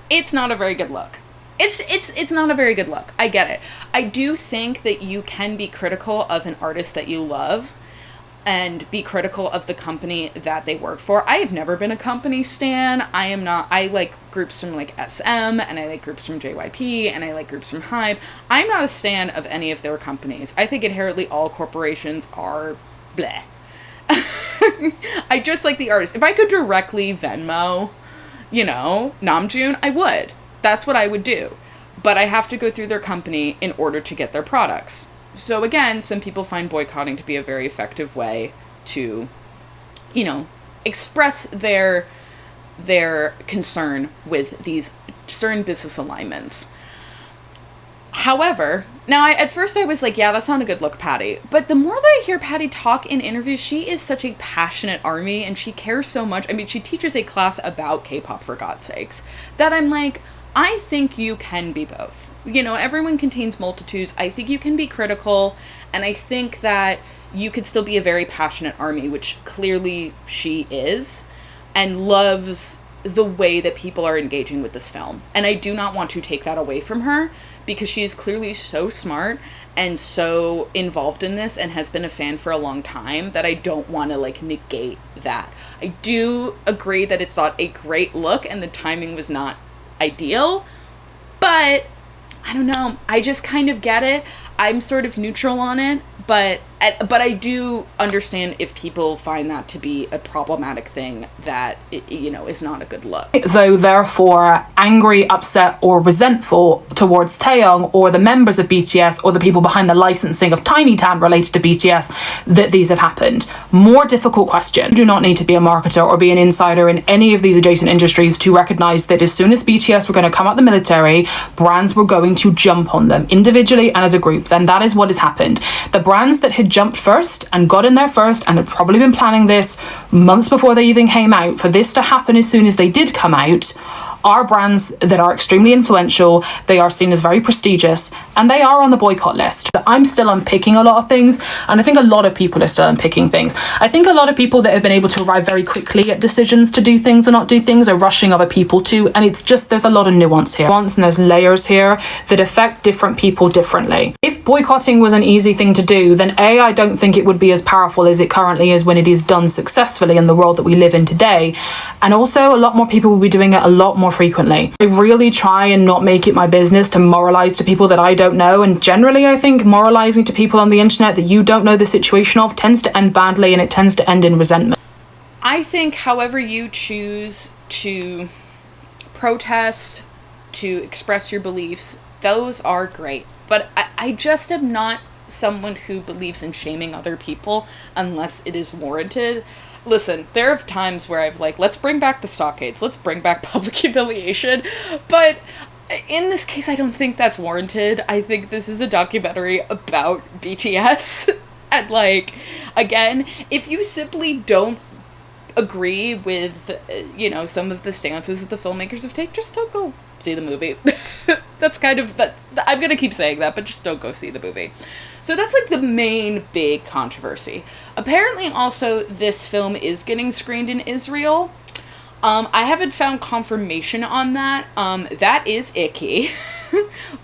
It's not a very good look. It's not a very good look. I get it. I do think that you can be critical of an artist that you love and be critical of the company that they work for. I have never been a company stan. I like groups from like SM, and I like groups from JYP, and I like groups from Hybe. I'm not a stan of any of their companies. I think inherently all corporations are bleh. I just like the artist. If I could directly Venmo, you know, Namjoon, I would. That's what I would do. But I have to go through their company in order to get their products. So again, some people find boycotting to be a very effective way to, you know, express their concern with these certain business alignments. However, now at first I was like, yeah, that's not a good look, Patty. But the more that I hear Patty talk in interviews, she is such a passionate ARMY and she cares so much. I mean, she teaches a class about K-pop, for God's sakes, that I'm like, I think you can be both. You know, everyone contains multitudes. I think you can be critical, and I think that you could still be a very passionate ARMY, which clearly she is, and loves the way that people are engaging with this film. And I do not want to take that away from her, because she is clearly so smart and so involved in this and has been a fan for a long time that I don't want to like negate that. I do agree that it's not a great look and the timing was not ideal, but I don't know. I just kind of get it. I'm sort of neutral on it, but I do understand if people find that to be a problematic thing that, you know, is not a good look. Though therefore angry, upset or resentful towards Taeyong or the members of BTS or the people behind the licensing of Tiny Tan related to BTS that these have happened. More difficult question. You do not need to be a marketer or be an insider in any of these adjacent industries to recognize that as soon as BTS were going to come out the military, brands were going to jump on them individually and as a group. Then that is what has happened. The brands that had jumped first and got in there first and had probably been planning this months before they even came out, for this to happen as soon as they did come out, are brands that are extremely influential, they are seen as very prestigious, and they are on the boycott list. I'm still unpicking a lot of things, and I think a lot of people are still unpicking things. I think a lot of people that have been able to arrive very quickly at decisions to do things or not do things are rushing other people too, and it's just, there's a lot of nuance here. And there's layers here that affect different people differently. If boycotting was an easy thing to do, then A, I don't think it would be as powerful as it currently is when it is done successfully in the world that we live in today. And also a lot more people will be doing it a lot more frequently. I really try and not make it my business to moralize to people that I don't know, and generally I think moralizing to people on the internet that you don't know the situation of tends to end badly, and it tends to end in resentment. I think however you choose to protest, to express your beliefs, those are great. But I just am not someone who believes in shaming other people unless it is warranted. Listen, there are times where I've like, let's bring back the stockades, let's bring back public humiliation, but in this case, I don't think that's warranted. I think this is a documentary about BTS, and like, again, if you simply don't agree with, some of the stances that the filmmakers have taken, just don't go see the movie. That's kind of, that. I'm gonna keep saying that, but just don't go see the movie. So that's like the main big controversy. Apparently also this film is getting screened in Israel. I haven't found confirmation on that. That is icky.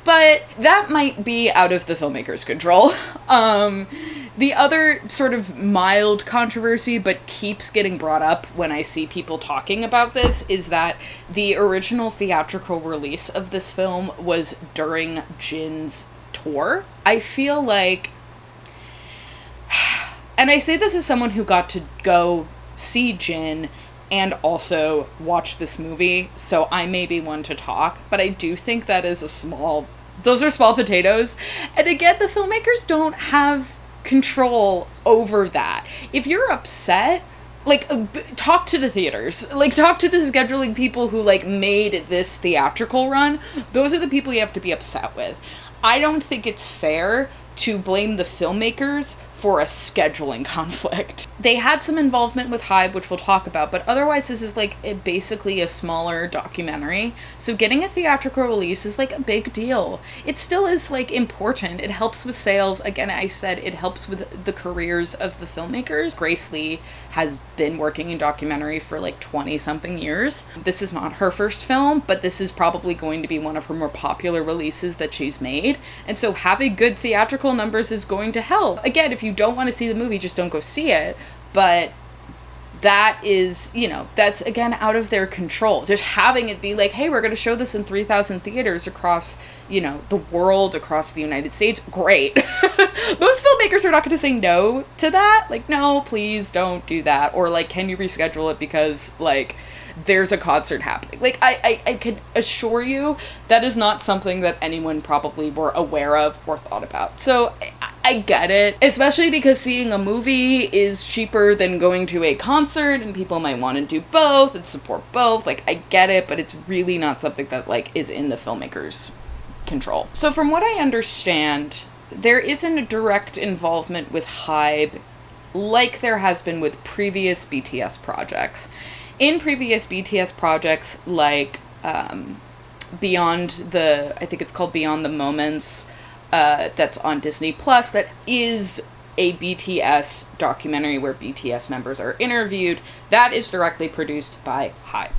But that might be out of the filmmaker's control. The other sort of mild controversy, but keeps getting brought up when I see people talking about this, is that the original theatrical release of this film was during Jin's tour. I feel like, and I say this as someone who got to go see Jin and also watch this movie, so I may be one to talk, but I do think that is those are small potatoes. And again, the filmmakers don't have control over that. If you're upset, like, talk to the theaters, like, talk to the scheduling people who, like, made this theatrical run. Those are the people you have to be upset with. I don't think it's fair to blame the filmmakers for a scheduling conflict. They had some involvement with Hybe, which we'll talk about, but otherwise this is like basically a smaller documentary. So getting a theatrical release is like a big deal. It still is like important. It helps with sales. Again, I said it helps with the careers of the filmmakers. Grace Lee has been working in documentary for like 20 something years. This is not her first film, but this is probably going to be one of her more popular releases that she's made. And so having good theatrical numbers is going to help. Again, if you don't want to see the movie, just don't go see it. But that is, that's again out of their control. Just having it be like, hey, we're going to show this in 3,000 theaters across, the world, across the United States. Great. Most filmmakers are not going to say no to that. Like, no, please don't do that. Or like, can you reschedule it because like there's a concert happening. Like, I can assure you that is not something that anyone probably were aware of or thought about. So I get it, especially because seeing a movie is cheaper than going to a concert, and people might want to do both and support both. Like, I get it, but it's really not something that like is in the filmmaker's control. So from what I understand, there isn't a direct involvement with Hybe like there has been with previous BTS projects. In previous BTS projects, like Beyond the, I think it's called Beyond the Moments, that's on Disney Plus, that is a BTS documentary where BTS members are interviewed. That is directly produced by Hybe.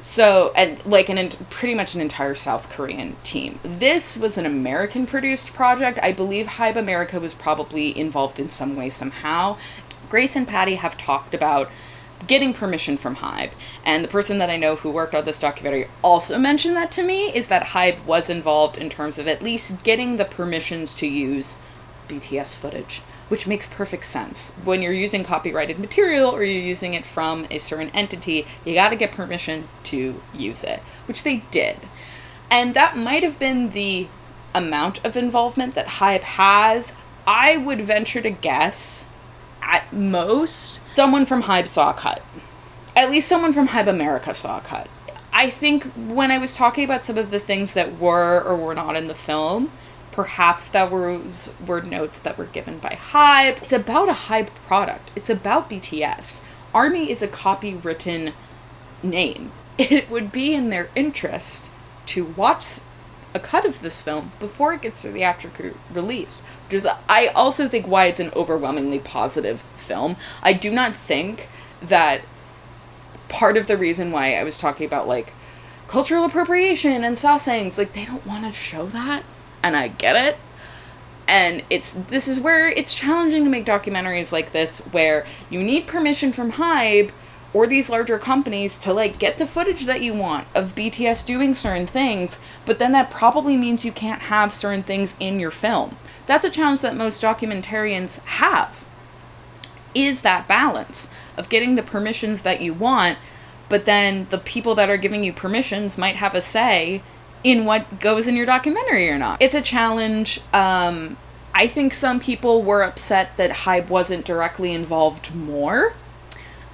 So, and like pretty much an entire South Korean team. This was an American produced project. I believe Hybe America was probably involved in some way, somehow. Grace and Patty have talked about getting permission from Hybe, and the person that I know who worked on this documentary also mentioned that to me, is that Hybe was involved in terms of at least getting the permissions to use BTS footage, which makes perfect sense. When you're using copyrighted material or you're using it from a certain entity, you gotta get permission to use it, which they did. And that might have been the amount of involvement that Hybe has. I would venture to guess, at most, someone from Hybe saw a cut. At least someone from Hybe America saw a cut. I think when I was talking about some of the things that were or were not in the film, perhaps that were notes that were given by Hybe. It's about a Hybe product. It's about BTS. ARMY is a copywritten name. It would be in their interest to watch a cut of this film before it gets theatrically released, which is, I also think, why it's an overwhelmingly positive film. I do not think that part of the reason why I was talking about like cultural appropriation and sasaengs, like they don't want to show that, and I get it. And this is where it's challenging to make documentaries like this, where you need permission from Hybe or these larger companies to like get the footage that you want of BTS doing certain things, but then that probably means you can't have certain things in your film. That's a challenge that most documentarians have, is that balance of getting the permissions that you want, but then the people that are giving you permissions might have a say in what goes in your documentary or not. It's a challenge. I think some people were upset that Hybe wasn't directly involved more.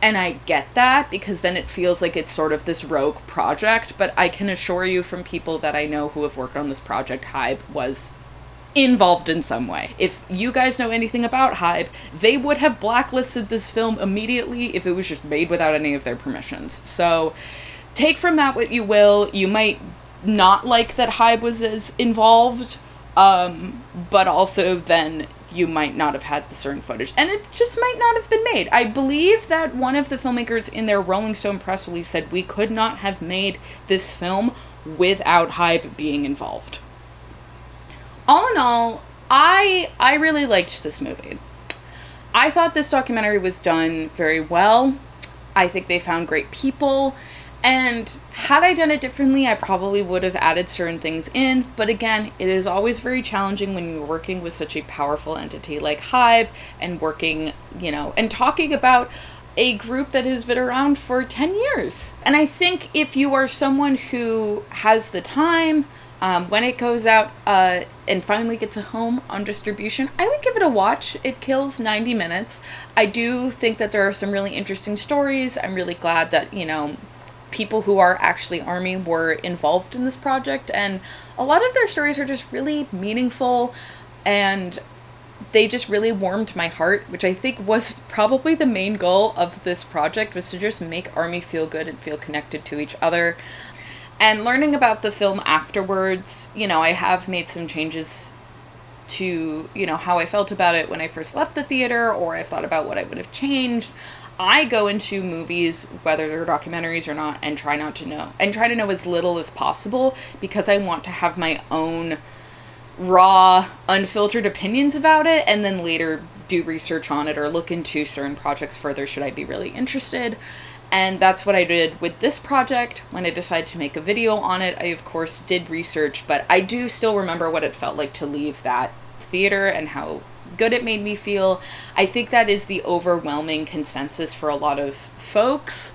And I get that, because then it feels like it's sort of this rogue project. But I can assure you from people that I know who have worked on this project, Hybe was involved in some way. If you guys know anything about Hybe, they would have blacklisted this film immediately if it was just made without any of their permissions. So take from that what you will. You might not like that Hybe was as involved, but also then you might not have had the certain footage, and it just might not have been made. I believe that one of the filmmakers in their Rolling Stone press release said we could not have made this film without Hybe being involved. All in all, I really liked this movie. I thought this documentary was done very well. I think they found great people. And had I done it differently, I probably would have added certain things in. But again, it is always very challenging when you're working with such a powerful entity like Hybe and working, and talking about a group that has been around for 10 years. And I think if you are someone who has the time, when it goes out and finally gets a home on distribution, I would give it a watch. It kills 90 minutes. I do think that there are some really interesting stories. I'm really glad that, people who are actually Army were involved in this project, and a lot of their stories are just really meaningful, and they just really warmed my heart, which I think was probably the main goal of this project, was to just make Army feel good and feel connected to each other. And learning about the film afterwards, I have made some changes to, how I felt about it when I first left the theater, or I thought about what I would have changed. I go into movies, whether they're documentaries or not, and try to know as little as possible, because I want to have my own raw, unfiltered opinions about it, and then later do research on it or look into certain projects further should I be really interested. And that's what I did with this project. When I decided to make a video on it, I of course did research, but I do still remember what it felt like to leave that theater and how good it made me feel. I think that is the overwhelming consensus for a lot of folks,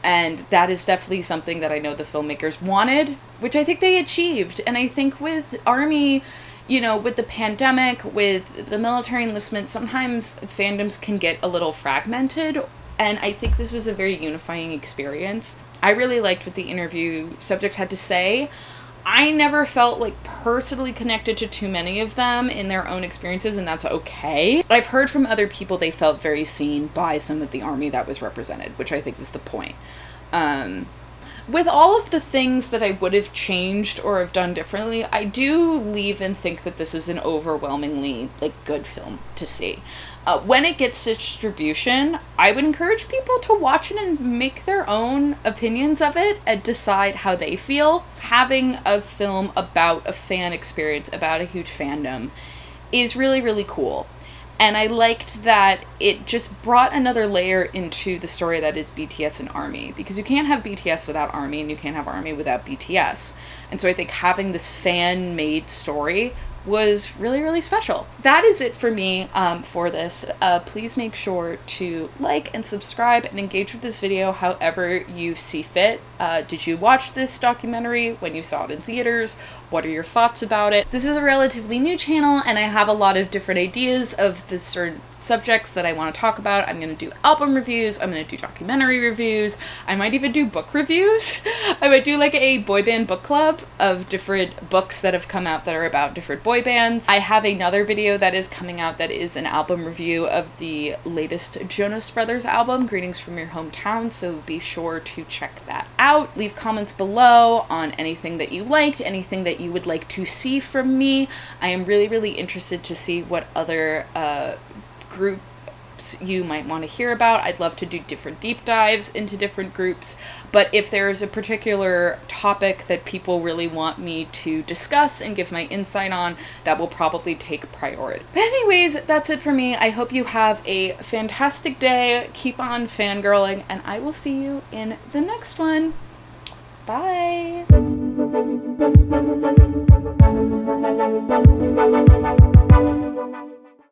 and that is definitely something that I know the filmmakers wanted, which I think they achieved. And I think with Army, with the pandemic, with the military enlistment, sometimes fandoms can get a little fragmented, and I think this was a very unifying experience. I really liked what the interview subjects had to say. I never felt personally connected to too many of them in their own experiences, and that's okay. I've heard from other people they felt very seen by some of the Army that was represented, which I think was the point. With all of the things that I would have changed or have done differently, I do leave and think that this is an overwhelmingly good film to see. When it gets to distribution, I would encourage people to watch it and make their own opinions of it and decide how they feel. Having a film about a fan experience, about a huge fandom, is really, really cool. And I liked that it just brought another layer into the story that is BTS and Army, because you can't have BTS without Army, and you can't have Army without BTS. And so I think having this fan-made story was really, really special. That is it for me for this. Please make sure to like and subscribe and engage with this video however you see fit. Did you watch this documentary when you saw it in theaters? What are your thoughts about it? This is a relatively new channel, and I have a lot of different ideas of the certain subjects that I want to talk about. I'm going to do album reviews, I'm going to do documentary reviews, I might even do book reviews. I might do a boy band book club of different books that have come out that are about different boy bands. I have another video that is coming out that is an album review of the latest Jonas Brothers album, Greetings from Your Hometown, so be sure to check that out. Leave comments below on anything that you liked, anything that you would like to see from me. I am really, really interested to see what other groups you might want to hear about. I'd love to do different deep dives into different groups, but if there's a particular topic that people really want me to discuss and give my insight on, that will probably take priority. But anyways, that's it for me. I hope you have a fantastic day. Keep on fangirling, and I will see you in the next one. Bye.